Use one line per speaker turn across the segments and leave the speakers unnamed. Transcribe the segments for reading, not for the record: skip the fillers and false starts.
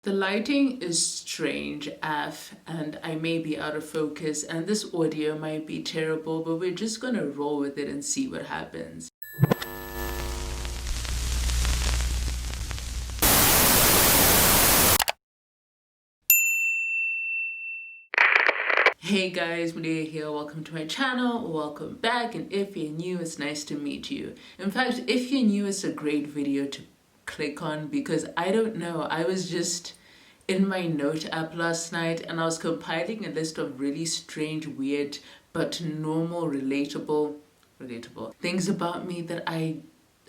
The lighting is strange AF and I may be out of focus and this audio might be terrible, but we're just gonna roll with it and see what happens. Hey guys, Mudiwa here, welcome to my channel, welcome back, and if you're new, it's nice to meet you. In fact, if you're new, it's a great video to click on because I don't know, I was just in my note app last night and I was compiling a list of really strange, weird, but normal, relatable things about me that I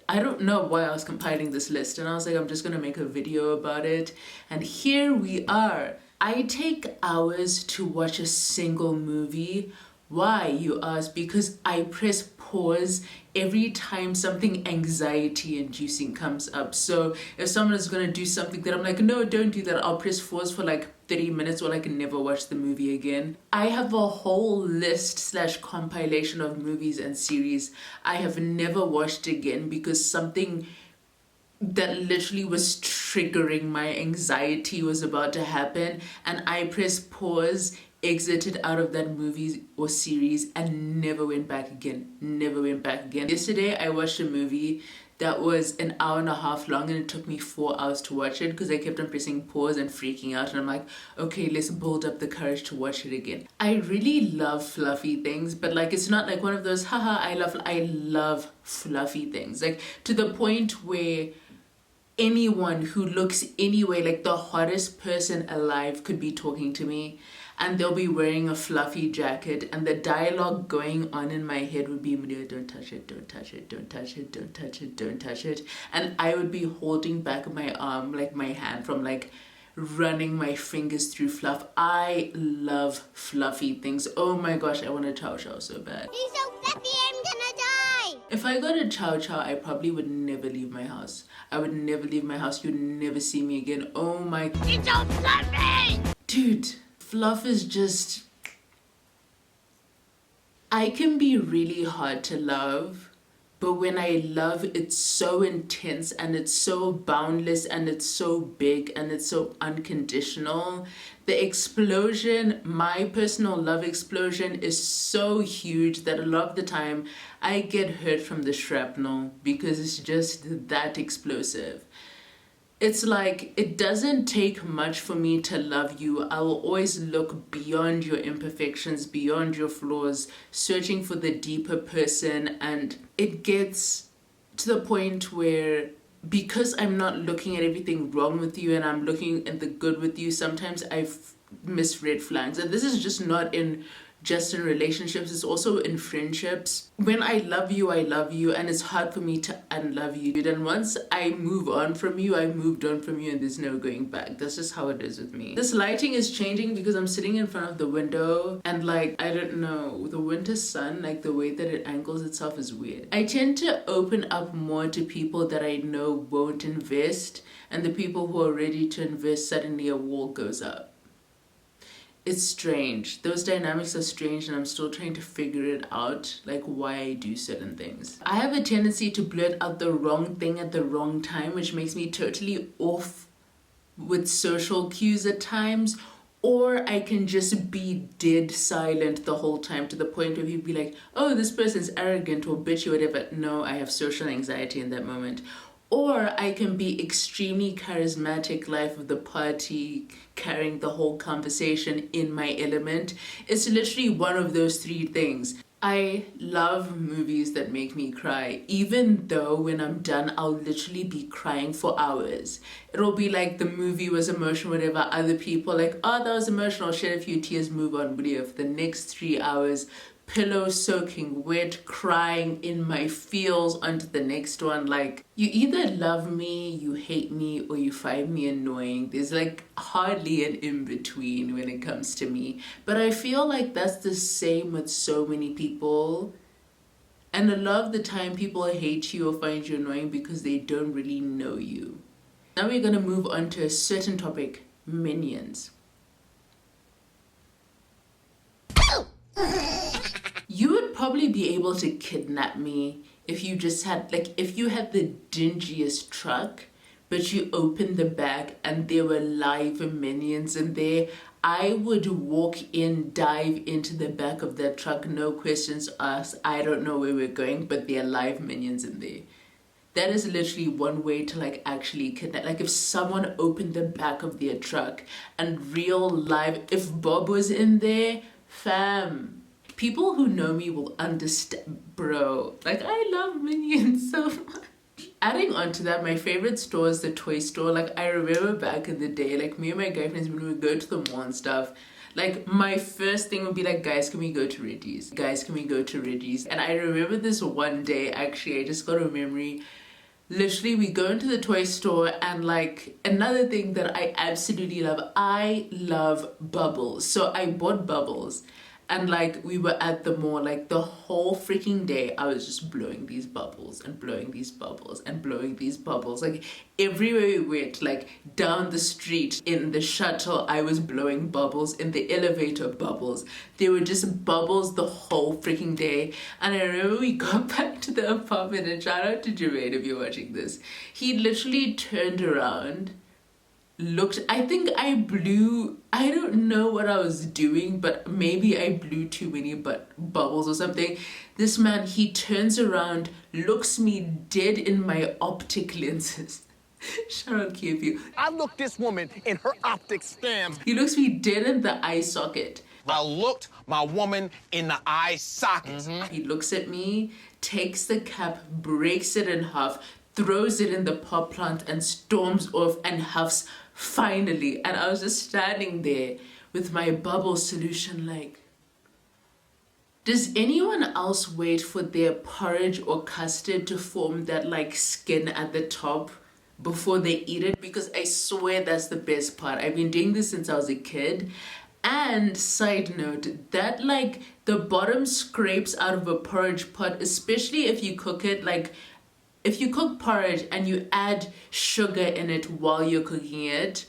don't know why I was compiling this list, and I was like, I'm just gonna make a video about it, and here we are. I take hours to watch a single movie. Why, you ask? Because I press pause every time something anxiety inducing comes up. So if someone is going to do something that I'm like, no, don't do that, I'll press pause for like 30 minutes or I can never watch the movie again. I have a whole list slash compilation of movies and series I have never watched again because something that literally was triggering my anxiety was about to happen, and I pressed pause, exited out of that movie or series, and never went back again. Yesterday I watched a movie that was an hour and a half long and it took me 4 hours to watch it because I kept on pressing pause and freaking out, and I'm like, okay, let's build up the courage to watch it again. I really love fluffy things, but like it's not like one of those haha I love fluffy things, like to the point where anyone who looks anyway like the hottest person alive could be talking to me and they'll be wearing a fluffy jacket and the dialogue going on in my head would be, Mudiwa, don't touch it, don't touch it, don't touch it, don't touch it, don't touch it. And I would be holding back my arm, like my hand, from like running my fingers through fluff. I love fluffy things. Oh my gosh, I want a chow chow so bad.
He's so fluffy, I'm gonna die!
If I got a chow chow, I probably would never leave my house. I would never leave my house. You'd never see me again. Oh my...
He's so fluffy!
Dude, fluff is just... I can be really hard to love, but when I love, it's so intense and it's so boundless and it's so big and it's so unconditional. The explosion, my personal love explosion, is so huge that a lot of the time I get hurt from the shrapnel because it's just that explosive. It's like, it doesn't take much for me to love you. I will always look beyond your imperfections, beyond your flaws, searching for the deeper person. And it gets to the point where, because I'm not looking at everything wrong with you and I'm looking at the good with you, sometimes I've missed red flags. And this is just not in relationships, it's also in friendships. When I love you and it's hard for me to unlove you. And once I move on from you, I moved on from you and there's no going back. That's just how it is with me. This lighting is changing because I'm sitting in front of the window and like, I don't know, the winter sun, like the way that it angles itself is weird. I tend to open up more to people that I know won't invest, and the people who are ready to invest, suddenly a wall goes up. It's strange. Those dynamics are strange and I'm still trying to figure it out, like why I do certain things. I have a tendency to blurt out the wrong thing at the wrong time, which makes me totally off with social cues at times, or I can just be dead silent the whole time to the point where people be like, oh, this person's arrogant or bitchy or whatever. No, I have social anxiety in that moment. Or I can be extremely charismatic, life of the party, carrying the whole conversation in my element. It's literally one of those three things. I love movies that make me cry, even though when I'm done, I'll literally be crying for hours. It'll be like the movie was emotional, whatever. Other people like, oh, that was emotional, shed a few tears, move on, video. For the next 3 hours, pillow soaking wet, crying in my feels onto the next one. Like, you either love me, you hate me, or you find me annoying. There's like hardly an in-between when it comes to me. But I feel like that's the same with so many people. And a lot of the time people hate you or find you annoying because they don't really know you. Now we're gonna move on to a certain topic, minions. You would probably be able to kidnap me if you just had, like, if you had the dingiest truck, but you open the bag and there were live minions in there, I would walk in, dive into the back of that truck, no questions asked. I don't know where we're going, but there are live minions in there. That is literally one way to like actually connect. Like if someone opened the back of their truck and real live, if Bob was in there, fam, people who know me will understand, bro. Like I love minions so much. Adding on to that, my favorite store is the toy store. Like I remember back in the day, like me and my guy friends, when we would go to the mall and stuff, like my first thing would be like, guys, can we go to Reddy's? Guys, can we go to Reddy's? And I remember this one day, actually, I just got a memory. Literally, we go into the toy store and like another thing that I absolutely love, I love bubbles. So I bought bubbles and like we were at the mall, like the whole freaking day, I was just blowing these bubbles and blowing these bubbles and blowing these bubbles. Like everywhere we went, like down the street, in the shuttle, I was blowing bubbles, in the elevator, bubbles. There were just bubbles the whole freaking day. And I remember we got back to the apartment, and shout out to Jermaine if you're watching this. He literally turned around, looked, I think I blew, I don't know what I was doing, but maybe I blew too many bubbles or something. This man, he turns around, looks me dead in my optic lenses. Shout out KFU.
I looked this woman in her optic scams.
He looks me dead in the eye socket.
I looked my woman in the eye socket.
He looks at me, takes the cap, breaks it in half, throws it in the pot plant and storms off and huffs finally. And I was just standing there with my bubble solution like, does anyone else wait for their porridge or custard to form that like skin at the top before they eat it? Because I swear that's the best part. I've been doing this since I was a kid. And side note, that like the bottom scrapes out of a porridge pot, especially if you cook it like, if you cook porridge and you add sugar in it while you're cooking it,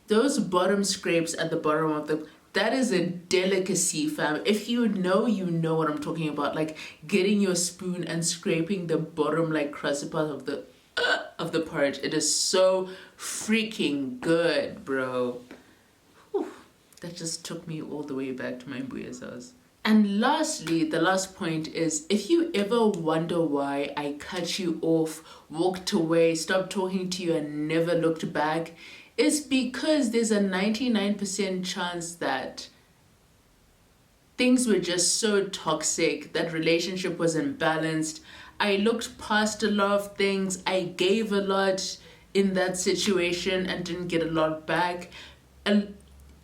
those bottom scrapes at the bottom of the, that is a delicacy, fam. If you know what I'm talking about. Like getting your spoon and scraping the bottom like crusty part of the porridge. It is so freaking good, bro. Whew. That just took me all the way back to my Mbuya's house. And lastly, the last point is, if you ever wonder why I cut you off, walked away, stopped talking to you and never looked back, it's because there's a 99% chance that things were just so toxic, that relationship was imbalanced. I looked past a lot of things. I gave a lot in that situation and didn't get a lot back. And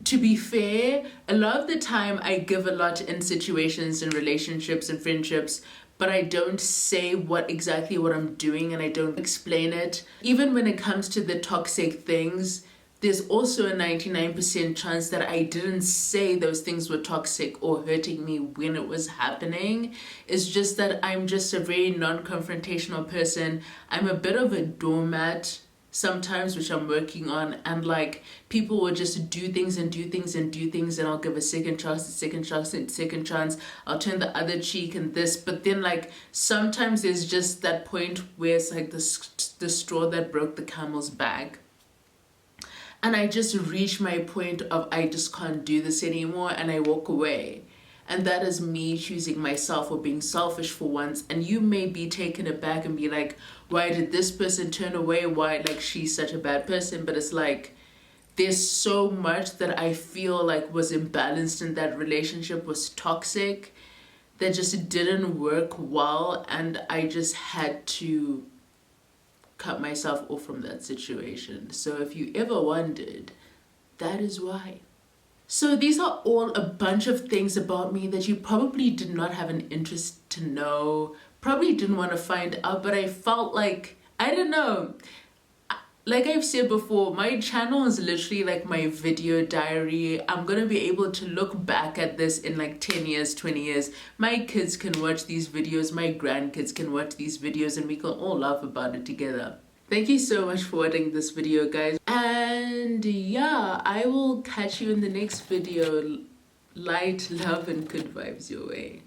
to be fair, a lot of the time I give a lot in situations and relationships and friendships, but I don't say exactly what I'm doing and I don't explain it. Even when it comes to the toxic things, there's also a 99% chance that I didn't say those things were toxic or hurting me when it was happening. It's just that I'm just a very non-confrontational person. I'm a bit of a doormat sometimes, which I'm working on, and like people will just do things and do things and do things, and I'll give a second chance, I'll turn the other cheek and this, but then like sometimes there's just that point where it's like the straw that broke the camel's back, and I just reach my point of I just can't do this anymore and I walk away. And that is me choosing myself or being selfish for once. And you may be taken aback and be like, why did this person turn away? Why, like, she's such a bad person? But it's like, there's so much that I feel like was imbalanced in that relationship, was toxic, that just didn't work well. And I just had to cut myself off from that situation. So if you ever wondered, that is why. So these are all a bunch of things about me that you probably did not have an interest to know, probably didn't want to find out, but I felt like, I don't know, like I've said before, my channel is literally like my video diary. I'm going to be able to look back at this in like 10 years, 20 years. My kids can watch these videos, my grandkids can watch these videos, and we can all laugh about it together. Thank you so much for watching this video, guys. And yeah, I will catch you in the next video. Light, love, and good vibes your way.